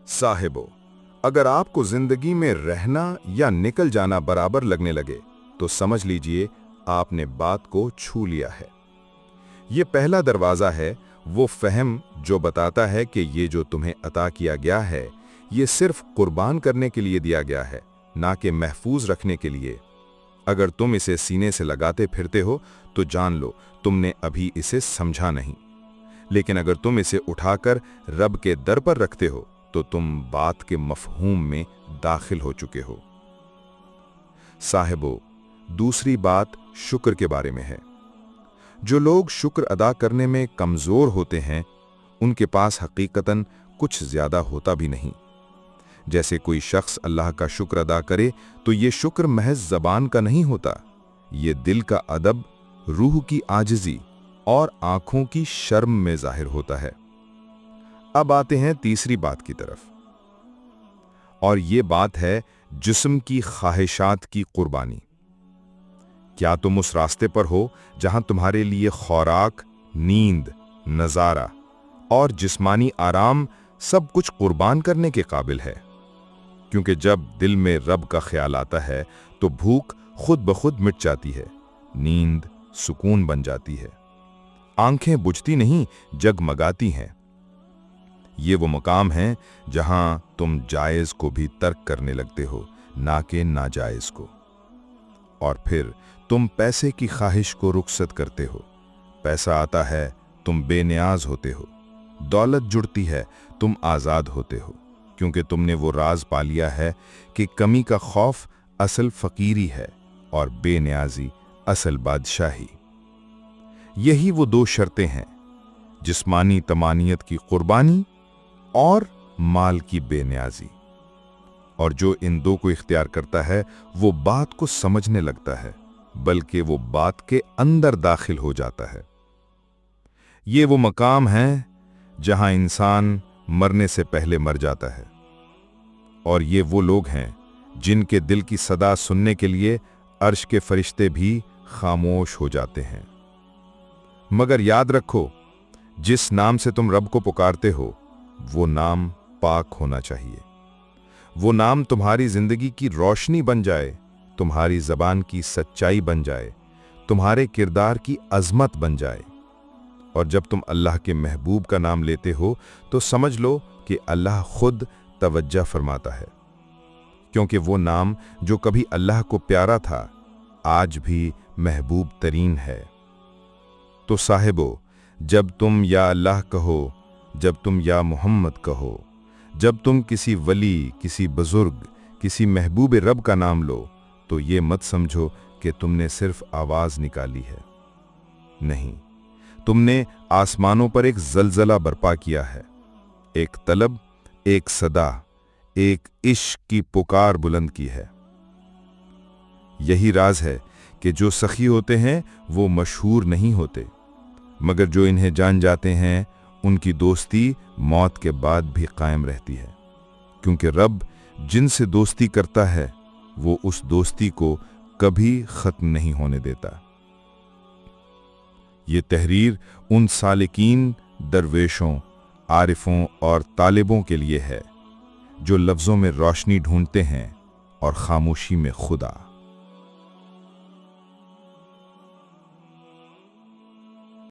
साहिबो, अगर आपको जिंदगी में रहना या निकल जाना बराबर लगने लगे तो समझ लीजिए आपने बात को छू लिया है। ये पहला दरवाज़ा है, वो फहम जो बताता है कि ये जो तुम्हें अता किया गया है ये सिर्फ कुर्बान करने के लिए दिया गया है, ना कि महफूज रखने के लिए। अगर तुम इसे सीने से लगाते फिरते हो तो जान लो तुमने अभी इसे समझा नहीं, लेकिन अगर तुम इसे उठाकर रब के दर पर रखते हो तो तुम बात के मफहूम में दाखिल हो चुके हो। साहिबो, दूसरी बात शुक्र के बारे में है। जो लोग शुक्र अदा करने में कमज़ोर होते हैं उनके पास हकीकतन कुछ ज़्यादा होता भी नहीं। जैसे कोई शख्स अल्लाह का शुक्र अदा करे तो ये शुक्र महज ज़बान का नहीं होता, ये दिल का अदब, रूह की आजिज़ी और आँखों की शर्म में ज़ाहिर होता है। अब आते हैं तीसरी बात की तरफ, और ये बात है जिस्म की ख्वाहिशात की कुर्बानी। क्या तुम उस रास्ते पर हो जहां तुम्हारे लिए खुराक, नींद, नज़ारा और जिस्मानी आराम सब कुछ कुर्बान करने के काबिल है? क्योंकि जब दिल में रब का ख्याल आता है तो भूख खुद ब खुद मिट जाती है, नींद सुकून बन जाती है, आंखें बुझती नहीं जगमगाती हैं। ये वो मकाम है जहां तुम जायज़ को भी तर्क करने लगते हो, ना कि नाजायज़ को। और फिर तुम पैसे की ख्वाहिश को रुखसत करते हो। पैसा आता है, तुम बेनियाज होते हो। दौलत जुड़ती है, तुम आज़ाद होते हो, क्योंकि तुमने वो राज पा लिया है कि कमी का खौफ असल फ़कीरी है और बेनियाजी असल बादशाही। यही वो दो शर्तें हैं, जिस्मानी तमानियत की कुर्बानी और माल की बेनियाजी। और जो इन दो को इख्तियार करता है वो बात को समझने लगता है, बल्कि वो बात के अंदर दाखिल हो जाता है। ये वो मकाम है जहां इंसान मरने से पहले मर जाता है, और ये वो लोग हैं जिनके दिल की सदा सुनने के लिए अर्श के फरिश्ते भी खामोश हो जाते हैं। मगर याद रखो, जिस नाम से तुम रब को पुकारते हो वो नाम पाक होना चाहिए। वो नाम तुम्हारी जिंदगी की रोशनी बन जाए, तुम्हारी जबान की सच्चाई बन जाए, तुम्हारे किरदार की अजमत बन जाए। और जब तुम अल्लाह के महबूब का नाम लेते हो तो समझ लो कि अल्लाह खुद तवज्जो फरमाता है, क्योंकि वो नाम जो कभी अल्लाह को प्यारा था आज भी महबूब तरीन है। तो साहिबो, जब तुम या अल्लाह कहो, जब तुम या मोहम्मद कहो, जब तुम किसी वली, किसी बुजुर्ग, किसी महबूब रब का नाम लो, तो ये मत समझो कि तुमने सिर्फ आवाज निकाली है। नहीं, तुमने आसमानों पर एक जलजला बर्पा किया है, एक तलब, एक सदा, एक इश्क की पुकार बुलंद की है। यही राज है कि जो सखी होते हैं वो मशहूर नहीं होते, मगर जो इन्हें जान जाते हैं उनकी दोस्ती मौत के बाद भी कायम रहती है, क्योंकि रब जिनसे दोस्ती करता है वो उस दोस्ती को कभी खत्म नहीं होने देता। ये तहरीर उन सालिकीन, दरवेशों, आरिफों और तालिबों के लिए है जो लफ्ज़ों में रोशनी ढूंढते हैं और खामोशी में खुदा।